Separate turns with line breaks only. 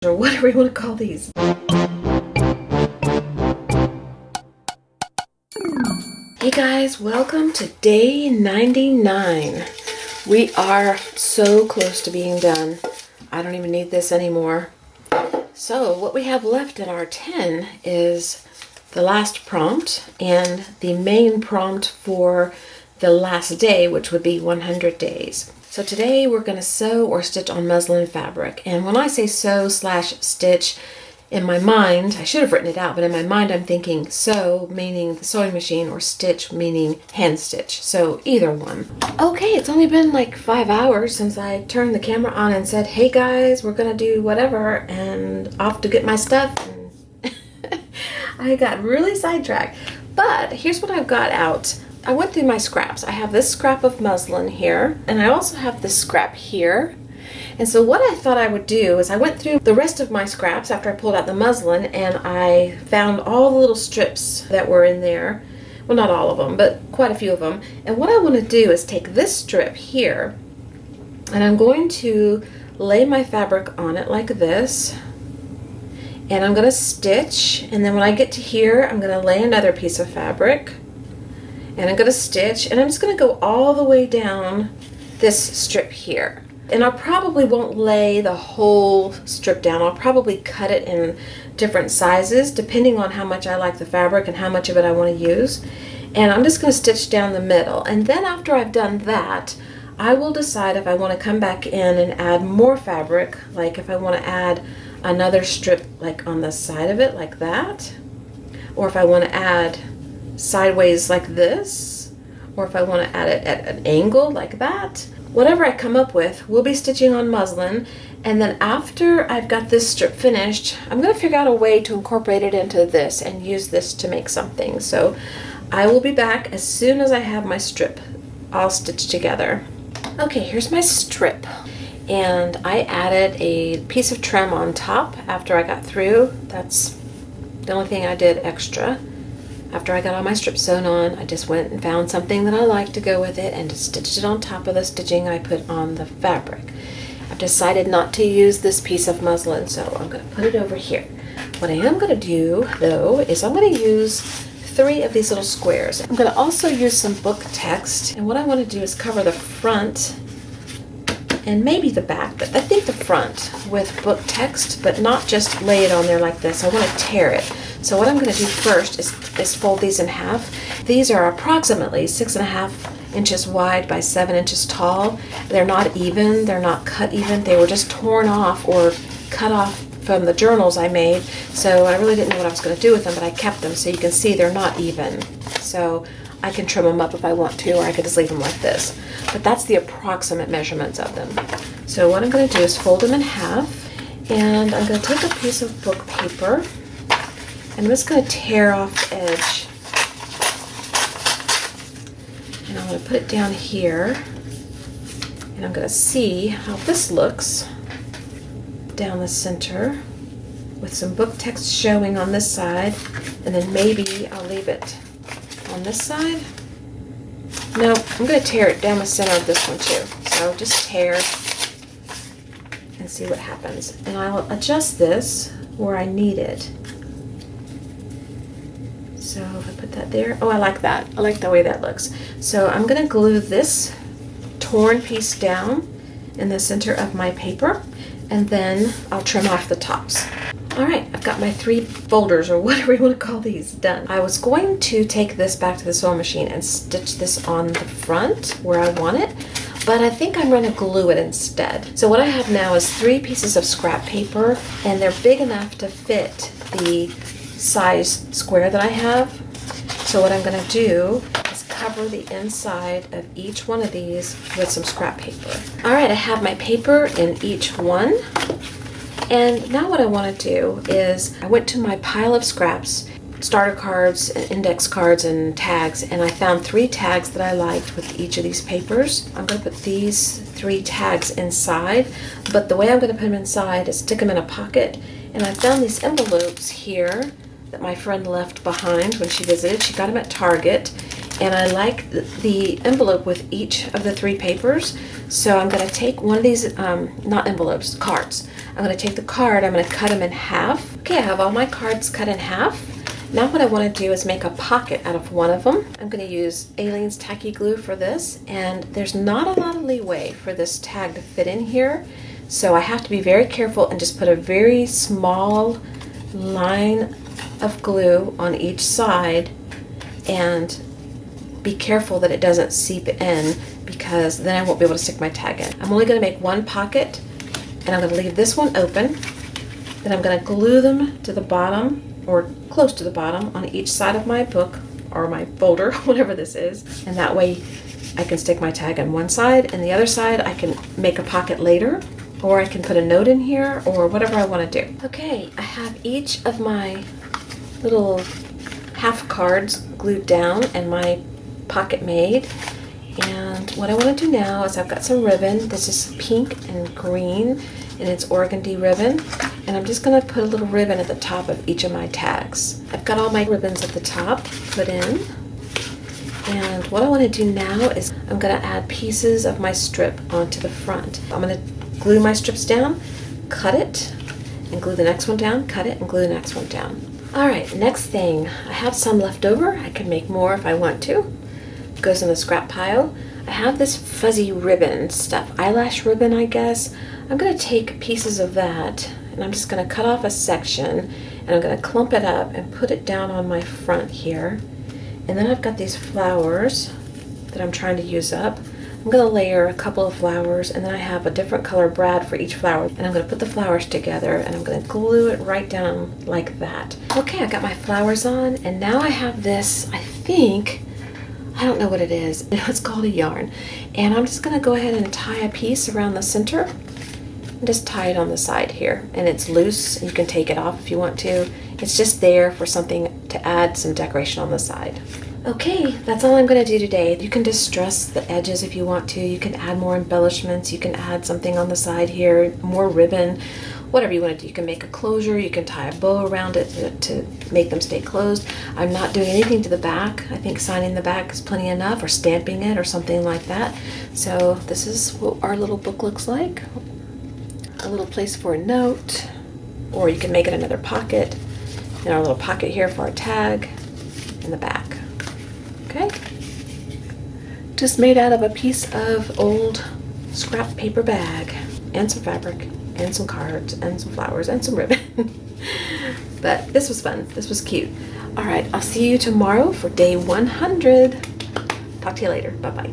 or whatever you want to call these. Hey guys, welcome to day 99. We are so close to being done. I don't even need this anymore. So what we have left in our 10 is the last prompt and the main prompt for the last day, which would be 100 days. So today we're going to sew or stitch on muslin fabric. And when I say sew/stitch, in my mind, I should have written it out, but in my mind I'm thinking sew meaning the sewing machine or stitch meaning hand stitch. So either one. Okay, it's only been like 5 hours since I turned the camera on and said, hey guys, we're going to do whatever, and off to get my stuff. And I got really sidetracked. But here's what I've got out. I went through my scraps. I have this scrap of muslin here, and I also have this scrap here. And so what I thought I would do is I went through the rest of my scraps after I pulled out the muslin, and I found all the little strips that were in there. Well, not all of them, but quite a few of them. And what I want to do is take this strip here, and I'm going to lay my fabric on it like this. And I'm going to stitch, and then when I get to here, I'm going to lay another piece of fabric. And I'm going to stitch, and I'm just going to go all the way down this strip here. And I probably won't lay the whole strip down. I'll probably cut it in different sizes depending on how much I like the fabric and how much of it I want to use. And I'm just going to stitch down the middle. And then after I've done that, I will decide if I want to come back in and add more fabric, like if I want to add another strip like on the side of it like that, or if I want to add sideways like this, or if I want to add it at an angle like that. Whatever I come up with, we'll be stitching on muslin, and then after I've got this strip finished, I'm going to figure out a way to incorporate it into this and use this to make something. So I will be back as soon as I have my strip all stitched together. Okay, here's my strip, and I added a piece of trim on top after I got through. That's the only thing I did extra. After I got all my strips sewn on, I just went and found something that I liked to go with it and just stitched it on top of the stitching I put on the fabric. I've decided not to use this piece of muslin, so I'm going to put it over here. What I am going to do, though, is I'm going to use 3 of these little squares. I'm going to also use some book text, and what I want to do is cover the front and maybe the back, but I think the front with book text, but not just lay it on there like this. I want to tear it. So what I'm going to do first is fold these in half. These are approximately 6.5 inches wide by 7 inches tall. They're not even, they're not cut even. They were just torn off or cut off from the journals I made. So I really didn't know what I was going to do with them, but I kept them so you can see they're not even. So I can trim them up if I want to, or I could just leave them like this. But that's the approximate measurements of them. So what I'm going to do is fold them in half, and I'm going to take a piece of book paper, and I'm just going to tear off the edge. And I'm going to put it down here, and I'm going to see how this looks down the center with some book text showing on this side, and then maybe I'll leave it on this side. No, I'm going to tear it down the center of this one too. So just tear and see what happens. And I'll adjust this where I need it. So if I put that there, oh, I like that. I like the way that looks. So I'm going to glue this torn piece down in the center of my paper, and then I'll trim off the tops. All right, I've got my 3 folders, or whatever you want to call these, done. I was going to take this back to the sewing machine and stitch this on the front where I want it, but I think I'm going to glue it instead. So what I have now is 3 pieces of scrap paper, and they're big enough to fit the size square that I have. So what I'm going to do is cover the inside of each one of these with some scrap paper. All right, I have my paper in each one. And now what I want to do is I went to my pile of scraps, starter cards, index cards, and tags, and I found 3 tags that I liked with each of these papers. I'm going to put these 3 tags inside, but the way I'm going to put them inside is stick them in a pocket. And I found these envelopes here that my friend left behind when she visited. She got them at Target, And I like the envelope with each of the 3 papers. So I'm going to take one of these, not envelopes, cards. I'm going to take the card, I'm going to cut them in half. Okay, I have all my cards cut in half. Now what I want to do is make a pocket out of one of them. I'm going to use Aleene's tacky glue for this, and there's not a lot of leeway for this tag to fit in here. So I have to be very careful and just put a very small line of glue on each side and be careful that it doesn't seep in, because then I won't be able to stick my tag in. I'm only going to make one pocket, and I'm going to leave this one open. Then I'm going to glue them to the bottom, or close to the bottom, on each side of my book or my folder, whatever this is. And that way I can stick my tag on one side, and the other side I can make a pocket later, or I can put a note in here, or whatever I want to do. Okay, I have each of my little half cards glued down and my pocket made. And what I want to do now is I've got some ribbon. This is pink and green, and it's organdy ribbon. And I'm just going to put a little ribbon at the top of each of my tags. I've got all my ribbons at the top put in. And what I want to do now is I'm going to add pieces of my strip onto the front. I'm going to glue my strips down, cut it, and glue the next one down, cut it, and glue the next one down. Alright, next thing. I have some left over. I can make more if I want to. It goes in the scrap pile. I have this fuzzy ribbon stuff, eyelash ribbon, I guess. I'm going to take pieces of that, and I'm just going to cut off a section, and I'm going to clump it up and put it down on my front here. And then I've got these flowers that I'm trying to use up. I'm going to layer a couple of flowers, and then I have a different color brad for each flower. And I'm going to put the flowers together, and I'm going to glue it right down like that. Okay, I got my flowers on, and now I have this, I think, I don't know what it is. It's called a yarn. And I'm just going to go ahead and tie a piece around the center. And just tie it on the side here. And it's loose. You can take it off if you want to. It's just there for something to add some decoration on the side. Okay, that's all I'm going to do today. You can distress the edges if you want to. You can add more embellishments. You can add something on the side here, more ribbon, whatever you want to do. You can make a closure. You can tie a bow around it to make them stay closed. I'm not doing anything to the back. I think signing the back is plenty enough, or stamping it or something like that. So this is what our little book looks like. A little place for a note, or you can make it another pocket, and our little pocket here for our tag in the back. Okay, just made out of a piece of old scrap paper bag, and some fabric, and some cards, and some flowers, and some ribbon. But this was fun. This was cute. All right, I'll see you tomorrow for day 100. Talk to you later. Bye-bye.